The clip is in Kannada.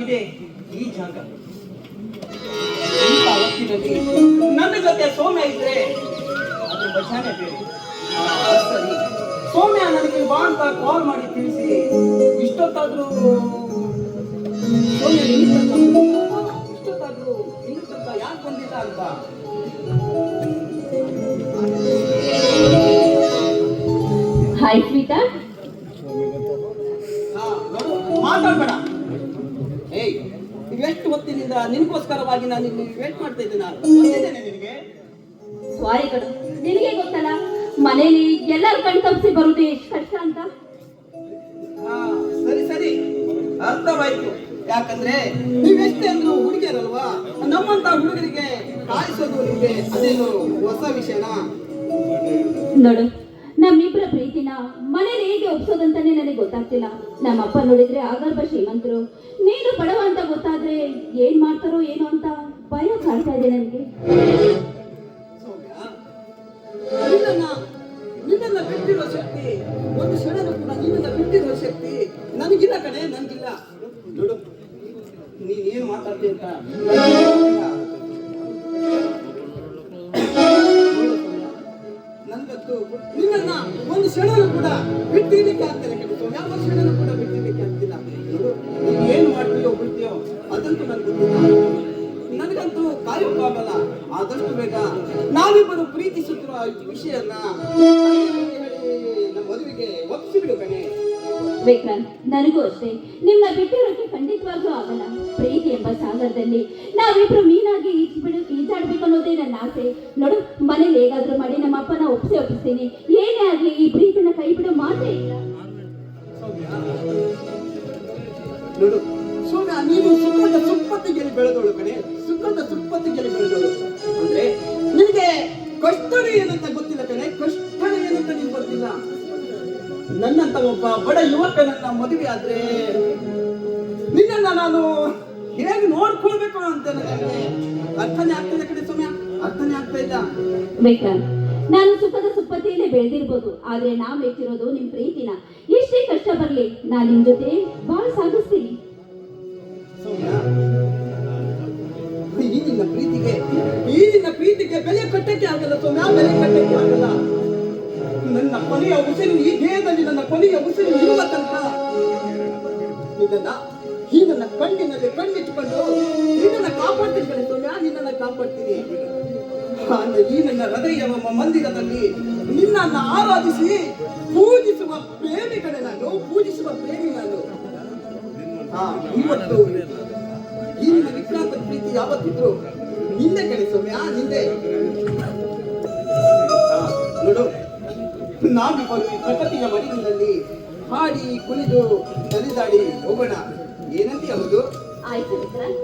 ಇದೆ ಈ ಜಾಗ. ಇಂಥ ಹೊತ್ತಿನಲ್ಲಿ ನನ್ನ ಜೊತೆ ಸೌಮ್ಯ ಇದ್ರೆ ಅದ್ರ ಬಚಾನೆ ಬೇರೆ. ಸರಿ, ಸೌಮ್ಯ ನನಗೆ ಬಾ ಅಂತ ಕಾಲ್ ಮಾಡಿ ತಿಳಿಸಿ ಇಷ್ಟೊತ್ತಾದ್ರೂ ಸೌಮ್ಯ ಇಷ್ಟೊತ್ತಾದ್ರೂ ಇನ್ನು ತನಕ ಯಾಕೆ ಬಂದಿಲ್ಲ ಅಂತ. Hi sweet. ಮಾತಾಡ್ಬೇಡ. ಏಯ್, ಎಷ್ಟು ಹೊತ್ತಿನಿಂದ ನಿನಗೋಸ್ಕರವಾಗಿ ನಾನು ಇಲ್ಲಿ ವೇಟ್ ಮಾಡ್ತಾ ಇದ್ದೇನೆ. ಗೊತ್ತಿದ್ದೇನೆ ನಿನಗೆ? ಸಾರಿ ಕಣು, ನಿನಗೆ ಗೊತ್ತಲ್ಲ ಮನೇಲಿ ಎಲ್ಲರ ಕಣ್ ತಪ್ಪಿಸಿ ಬರುವುದು ಎಷ್ಟು ಕಷ್ಟ ಅಂತ. ಸರಿ ಸರಿ, ಅರ್ಥವಾಯ್ತು. ಯಾಕಂದ್ರೆ ನೀವೆಷ್ಟೇ ಅಂದ್ರು ಹುಡುಗಿಯರಲ್ವಾ, ನಮ್ಮಂತ ಹುಡುಗರಿಗೆ ಕಾಯಿಸೋದು ನಿಮಗೆ ಅದೇನು ಹೊಸ ವಿಷಯನಾ? ನೋಡು, ನಮ್ಮಿಬ್ಬರ ಪ್ರೀತಿನ ಮನೇಲಿ ಹೇಗೆ ಒಪ್ಸೋದಂತಾನೆ ನನಗೆ ಗೊತ್ತಾಗ್ತಿಲ್ಲ. ನಮ್ಮಪ್ಪ ನೋಡಿದ್ರೆ ಆಗರ್ಭ ಶ್ರೀಮಂತರು, ನೀನು ಬಡವ ಅಂತ ಗೊತ್ತಾದ್ರೆ ಏನ್ ಮಾಡ್ತಾರೋ ಏನೋ ಅಂತ ಭಯ ಕಾಡ್ತಾ ಇದೆ ನನಗೆ. ನಿನ್ನನ್ನ ಬಿಟ್ಟಿರುವ ಶಕ್ತಿ, ಒಂದು ಕ್ಷಣನೂ ಕೂಡ ನಿನ್ನನ್ನ ಬಿಟ್ಟಿರುವ ಶಕ್ತಿ ನನಗಿಲ್ಲ ಕಣೆ, ನನಗಿಲ್ಲ. ನೋಡು, ನೀನೇನು ಮಾತಾಡ್ತೀಯ ಅಂತ ನನ್ಗಂತೂ ನಿನ್ನನ್ನ ಒಂದು ಕ್ಷಣನೂ ಕೂಡ ಬಿಟ್ಟಿರ್ಲಿಕ್ಕೆ ಆಗ್ತಿಲ್ಲ ಕಣೆ. ಯಾವ ಕ್ಷಣನೂ ಕೂಡ ಬಿಟ್ಟಿರ್ಲಿಕ್ಕೆ ಆಗ್ತಿಲ್ಲ. ನೋಡು, ನೀನು ಏನು ಮಾಡ್ತೀಯೋ ಬಿಡ್ತೀಯೋ ಅದಂತೂ ನನ್ಗೆ ಗೊತ್ತಿಲ್ಲ. ನನಗಂತೂ ಕಾಯೋಕ್ಕಾಗಲ್ಲ. ಆದಷ್ಟು ಬೇಗ ನಾವಿಬ್ಬರು ಪ್ರೀತಿಸುತ್ತಿರುವ ವಿಷಯನ ನಮ್ಮ ಮದುವೆಗೆ ಒಪ್ಪಿಸಿಬಿಡು ಕಣೆ. ವಿಕ್ರಾಂತ್, ನನಗೂ ಅಷ್ಟೇ ನಿಮ್ನ ಬಿಟ್ಟಿರೋಕೆ ಖಂಡಿತವಾಗ್ಲೂ ಆಗಲ್ಲ. ಪ್ರೀತಿ ಎಂಬ ಸಾಗರದಲ್ಲಿ ನಾವಿಬ್ರು ಮೀನಾಗಿ ಈಜಾಡ್ಬೇಕು ಅನ್ನೋದೇ ನನ್ನ ಆಸೆ. ನೋಡು, ಮನೇಲಿ ಹೇಗಾದ್ರೂ ಮಾಡಿ ನಮ್ಮ ಅಪ್ಪನ ಒಪ್ಪಿಸ್ತೀನಿ. ಏನೇ ಆಗ್ಲಿ ಈ ಪ್ರೀತಿನ ಕೈ ಬಿಡೋ ಮಾತೇ ಇಲ್ಲ. ನೋಡು ಸೌಮ್ಯ, ನೀನು ಸುಖದ ಸುಪ್ಪತ್ತಿಗೆಲ್ಲಿ ಬೆಳೆದೋಳು ಕಣೆ, ಸುಖದ ಸುಪ್ಪತ್ತಿಗೆಲ್ಲಿ ಬೆಳೆದೋಳು. ಅಂದ್ರೆ ನಿನಗೆ ಕಷ್ಟನೇ ಏನಂತ ಗೊತ್ತಿಲ್ಲ ಕಣೆ, ಕಷ್ಟನೇ ಏನಂತ ನಿನ್ಗೆ ಗೊತ್ತಿಲ್ಲ. ನನ್ನಂತ ಒಬ್ಬ ಬಡ ಯುವಕನನ್ನ ಮದುವೆ ಆದ್ರೆ ನಿನ್ನನ್ನ ನಾನು ಹೇಗೆ ನೋಡ್ಕೊಳ್ಬೇಕು ಅಂತ ನನಗೆ ಅರ್ಥನೇ ಆಗ್ತದೆ ಕಣೆ ಸೌಮ್ಯ, ಅರ್ಥನೇ ಆಗ್ತಾ ಇಲ್ಲ. ವಿಕ್ರಾಂತ್, ನಾನು ಸುಖದ ಸುಪ್ಪತ್ತಿಯಲ್ಲೇ ಬೆಳೆದಿರ್ಬೋದು, ಆದ್ರೆ ನಾ ಬೇಕಿರೋದು ನಿಮ್ ಪ್ರೀತಿನ. ಎಷ್ಟೇ ಕಷ್ಟ ಬರ್ಲಿ ನಾನ್ ನಿಮ್ ಜೊತೆ ಬಹಳ ಸಾಗಿಸ್ತೀನಿ. ಸೌಮ್ಯ, ಈ ನಿನ್ನ ಪ್ರೀತಿಗೆ ಬೆಲೆ ಕಟ್ಟಕ್ಕೆ ಆಗಲ್ಲ ಸೌಮ್ಯ, ಬೆಲೆ ಕಟ್ಟಕ್ಕೆ ಆಗಲ್ಲ. ನನ್ನ ಕೊನೆಯ ಉಸಿರು ಈ ದೇಹದಲ್ಲಿ, ನನ್ನ ಕೊನೆಯ ಉಸಿರು ಇರುವ ತನಕ ನನ್ನ ಕಣ್ಣಿನಲ್ಲಿ ಕಣ್ಣಿಟ್ಟುಕೊಂಡು ನಿನ್ನನ್ನು ಕಾಪಾಡ್ತೀನಿ ಕಣೆ ಸೌಮ್ಯ, ನಿನ್ನನ್ನು ಕಾಪಾಡ್ತೀನಿ. ಈ ನನ್ನ ಹೃದಯ ಮಂದಿರದಲ್ಲಿ ನಿನ್ನನ್ನು ಆರಾಧಿಸಿ ಪೂಜಿಸುವ ಪ್ರೇಮಿ ಕಣೆ ನಾನು, ಪೂಜಿಸುವ ಪ್ರೇಮಿ ನಾನು. ಇವತ್ತು ಈ ನಿನ್ನ ವಿಕ್ರಾಂತ ಪ್ರೀತಿ ಯಾವತ್ತಿದ್ರು ನಿಂದೆ ಕಣೆ ಸೌಮ್ಯ, ನಿಂದೆ. ನೋಡು, ನಾವಿಬ್ಬರು ಈ ಪ್ರಕೃತಿಯ ಮಡಿಲಿನಲ್ಲಿ ಹಾಡಿ ಕುಣಿದು ನಲಿದಾಡಿ ಹೋಗೋಣ. ಏನಂತೀಯ? ಹೌದು, ಆಯ್ತು ವಿಕ್ರಾಂತ್.